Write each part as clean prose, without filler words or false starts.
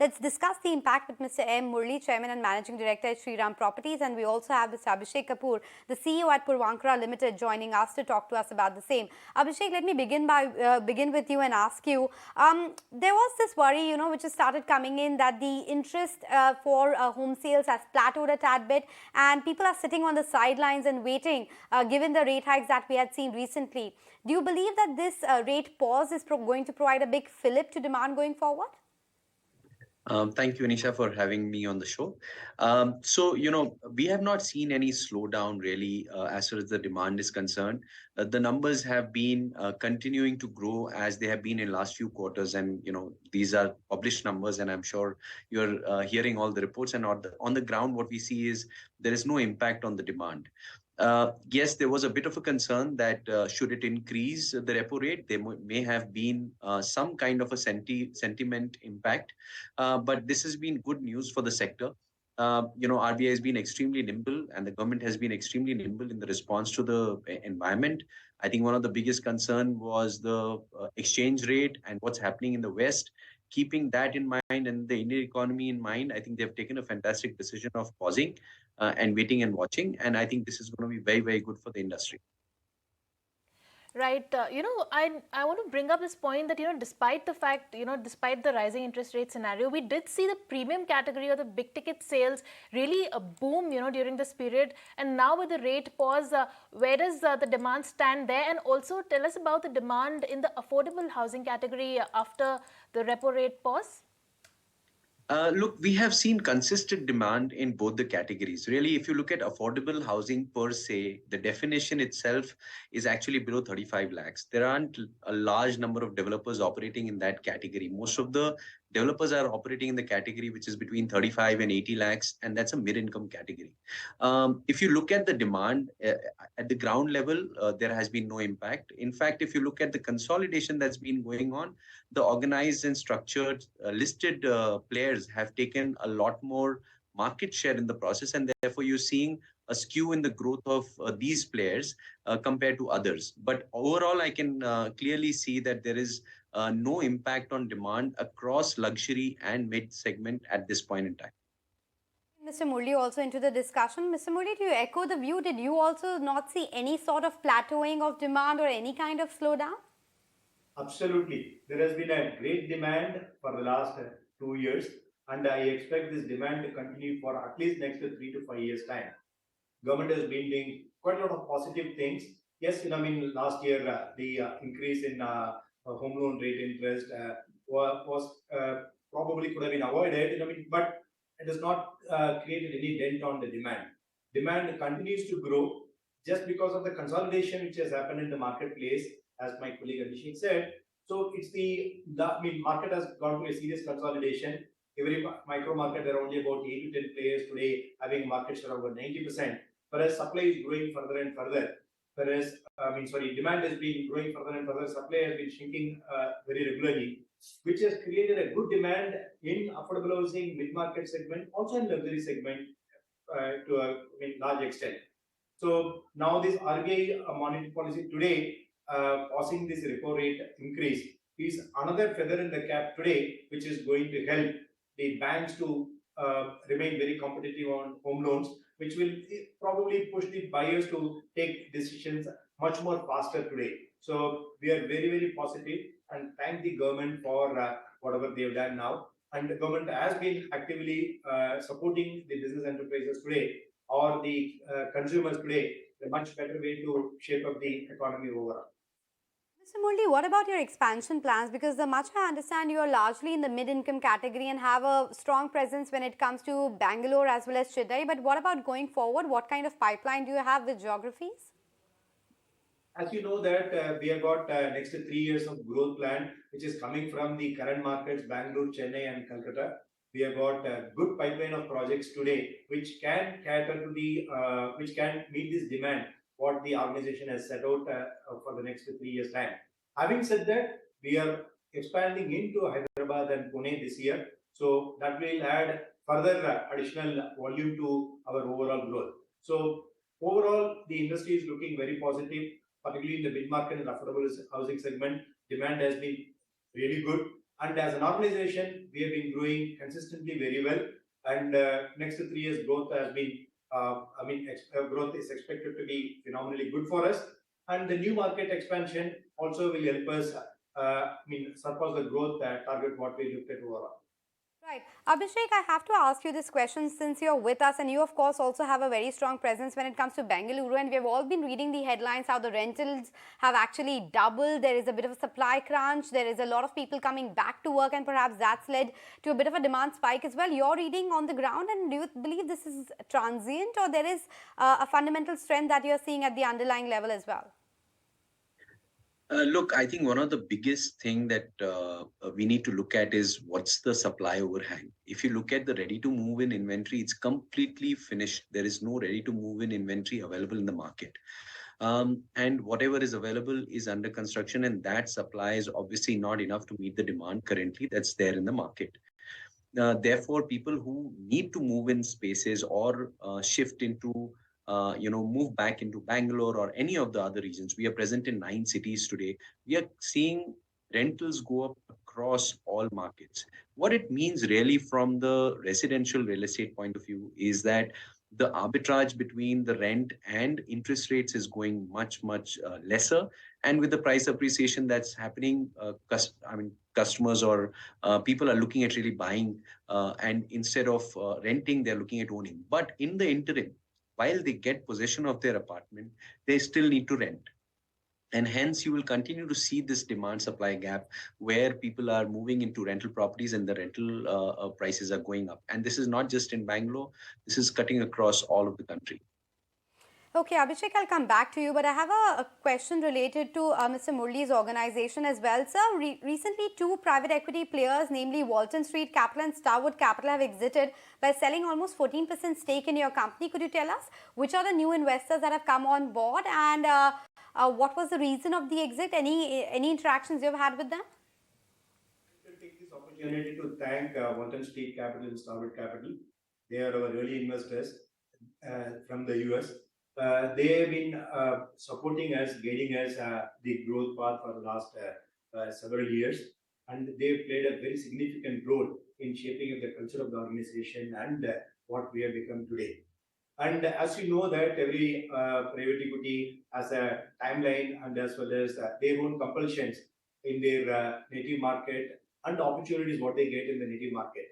Let's discuss the impact with Mr. M. Murali, Chairman and Managing Director at Shriram Properties, and we also have Mr. Abhishek Kapoor, the CEO at Purvankara Ltd, joining us to talk to us about the same. Abhishek, let me begin with you and ask you. There was this worry, which has started coming in that the interest for home sales has plateaued a tad bit, and people are sitting on the sidelines and waiting, given the rate hikes that we had seen recently. Do you believe that this rate pause is going to provide a big fillip to demand going forward? Thank you, Anisha, for having me on the show. We have not seen any slowdown really as far as the demand is concerned. The numbers have been continuing to grow as they have been in last few quarters. And, these are published numbers, and I'm sure you're hearing all the reports. And on the ground, what we see is there is no impact on the demand. Yes, there was a bit of a concern that should it increase the repo rate, there may have been some kind of a sentiment impact. But this has been good news for the sector. RBI has been extremely nimble, and the government has been extremely nimble in the response to the environment. I think one of the biggest concern was the exchange rate and what's happening in the West. Keeping that in mind and the Indian economy in mind, I think they've taken a fantastic decision of pausing and waiting and watching. And I think this is going to be very, very good for the industry. Right. I want to bring up this point that, despite the fact, despite the rising interest rate scenario, we did see the premium category or the big ticket sales really boom, during this period. And now with the rate pause, where does the demand stand there? And also tell us about the demand in the affordable housing category after the repo rate pause. Look, we have seen consistent demand in both the categories. Really, if you look at affordable housing per se, the definition itself is actually below 35 lakhs. There aren't a large number of developers operating in that category. Most of the developers are operating in the category which is between 35 and 80 lakhs, and that's a mid-income category. If you look at the demand at the ground level, there has been no impact. In fact, if you look at the consolidation that's been going on, the organized and structured listed players have taken a lot more market share in the process, and therefore you're seeing a skew in the growth of these players compared to others. But overall, I can clearly see that there is no impact on demand across luxury and mid segment at this point in time. Mr. Murali also into the discussion. Mr. Murali, do you echo the view? Did you also not see any sort of plateauing of demand or any kind of slowdown? Absolutely. There has been a great demand for the last 2 years, and I expect this demand to continue for at least next 3 to 5 years' time. Government has been doing quite a lot of positive things. Yes, last year the increase in home loan rate interest was probably could have been avoided. But it has not created any dent on the demand. Demand continues to grow just because of the consolidation which has happened in the marketplace, as my colleague Abhishek said. So it's market has gone through a serious consolidation. Every micro market, there are only about 8 to 10 players today having a market share of over 90%. Whereas supply is growing further and further. Demand has been growing further and further. Supply has been shrinking very regularly, which has created a good demand in affordable housing, mid-market segment, also in luxury segment to a large extent. So now this RBI monetary policy today, pausing this repo rate increase is another feather in the cap today, which is going to help the banks to remain very competitive on home loans, which will probably push the buyers to take decisions much more faster today. So we are very, very positive and thank the government for whatever they have done now. And the government has been actively supporting the business enterprises today or the consumers today, a much better way to shape up the economy overall. Mr. Murali, what about your expansion plans? Because the much I understand, you are largely in the mid-income category and have a strong presence when it comes to Bangalore as well as Chennai. But what about going forward? What kind of pipeline do you have with geographies? As you know that we have got next 3 years of growth plan, which is coming from the current markets, Bangalore, Chennai and Calcutta. We have got a good pipeline of projects today, which can cater to which can meet this demand, what the organization has set out for the next 3 years' time. Having said that, we are expanding into Hyderabad and Pune this year. So that will add further additional volume to our overall growth. So overall, the industry is looking very positive, particularly in the mid-market and affordable housing segment. Demand has been really good. And as an organization, we have been growing consistently very well. And next 3 years growth has been, growth is expected to be phenomenally good for us. And the new market expansion also will help us, surpass the growth target what we looked at overall. Right. Abhishek, I have to ask you this question since you're with us, and you, of course, also have a very strong presence when it comes to Bengaluru. And we've all been reading the headlines how the rentals have actually doubled. There is a bit of a supply crunch. There is a lot of people coming back to work, and perhaps that's led to a bit of a demand spike as well. You're reading on the ground, and do you believe this is transient, or there is a fundamental strength that you're seeing at the underlying level as well? Look, I think one of the biggest thing that we need to look at is what's the supply overhang. If you look at the ready-to-move-in inventory, it's completely finished. There is no ready-to-move-in inventory available in the market. And whatever is available is under construction, and that supply is obviously not enough to meet the demand currently that's there in the market. Therefore, people who need to move in spaces or shift into move back into Bangalore or any of the other regions. We are present in 9 cities today. We are seeing rentals go up across all markets. What it means really from the residential real estate point of view is that the arbitrage between the rent and interest rates is going much, much lesser. And with the price appreciation that's happening, customers or people are looking at really buying, and instead of renting, they're looking at owning. But in the interim, while they get possession of their apartment, they still need to rent. And hence, you will continue to see this demand supply gap where people are moving into rental properties and the rental prices are going up. And this is not just in Bangalore, this is cutting across all of the country. Okay, Abhishek, I'll come back to you, but I have a question related to Mr. Murali's organization as well. Sir, recently 2 private equity players, namely Walton Street Capital and Starwood Capital, have exited by selling almost 14% stake in your company. Could you tell us which are the new investors that have come on board, and what was the reason of the exit? Any interactions you've had with them? I will take this opportunity to thank Walton Street Capital and Starwood Capital. They are our early investors from the US. They have been supporting us, guiding us the growth path for the last several years, and they've played a very significant role in shaping up the culture of the organization and what we have become today. And as you know that every private equity has a timeline and as well as their own compulsions in their native market and opportunities what they get in the native market.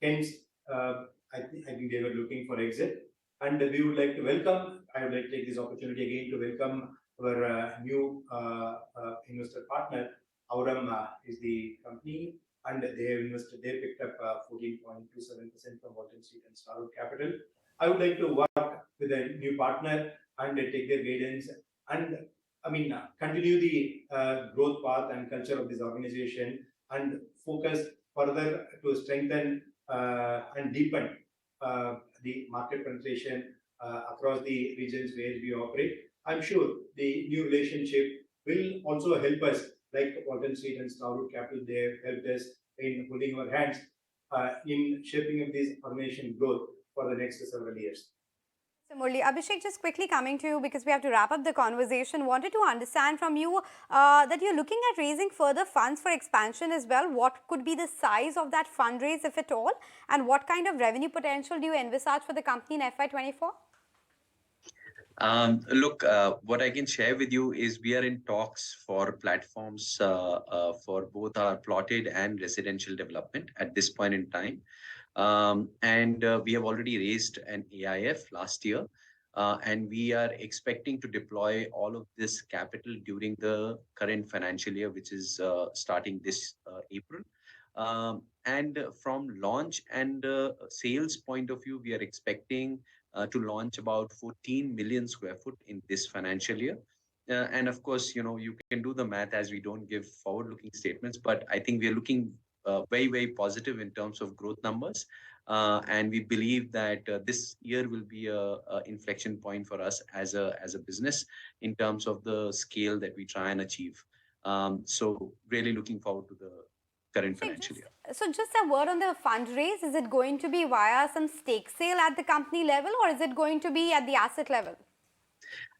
Hence, I think they were looking for exit. And we would like to welcome, I would like to take this opportunity again to welcome our new investor partner. Aurum is the company, and they have invested, they picked up 14.27% from Walton Street and Starwood Capital. I would like to work with a new partner and take their guidance and continue the growth path and culture of this organization and focus further to strengthen and deepen the market penetration across the regions where we operate. I'm sure the new relationship will also help us, like Walton Street and Starwood Capital, they have helped us in holding our hands in shaping up this organization growth for the next several years. So Murali, Abhishek, just quickly coming to you because we have to wrap up the conversation. Wanted to understand from you that you're looking at raising further funds for expansion as well. What could be the size of that fundraise, if at all, and what kind of revenue potential do you envisage for the company in FY24? Look, what I can share with you is we are in talks for platforms for both our plotted and residential development at this point in time. And we have already raised an AIF last year, and we are expecting to deploy all of this capital during the current financial year, which is starting this April. And from launch and sales point of view, we are expecting to launch about 14 million square foot in this financial year. And of course, you can do the math as we don't give forward-looking statements, but I think we are looking very, very positive in terms of growth numbers. And we believe that this year will be a inflection point for us as a business in terms of the scale that we try and achieve. So really looking forward to the current financial year. So just a word on the fundraise. Is it going to be via some stake sale at the company level, or is it going to be at the asset level?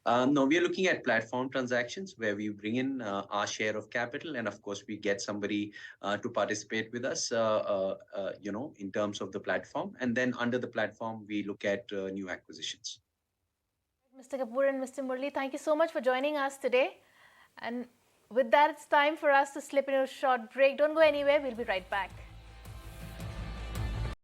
No, we are looking at platform transactions where we bring in our share of capital, and of course, we get somebody to participate with us, in terms of the platform. And then under the platform, we look at new acquisitions. Mr. Kapoor and Mr. Murali, thank you so much for joining us today. And with that, it's time for us to slip in a short break. Don't go anywhere. We'll be right back.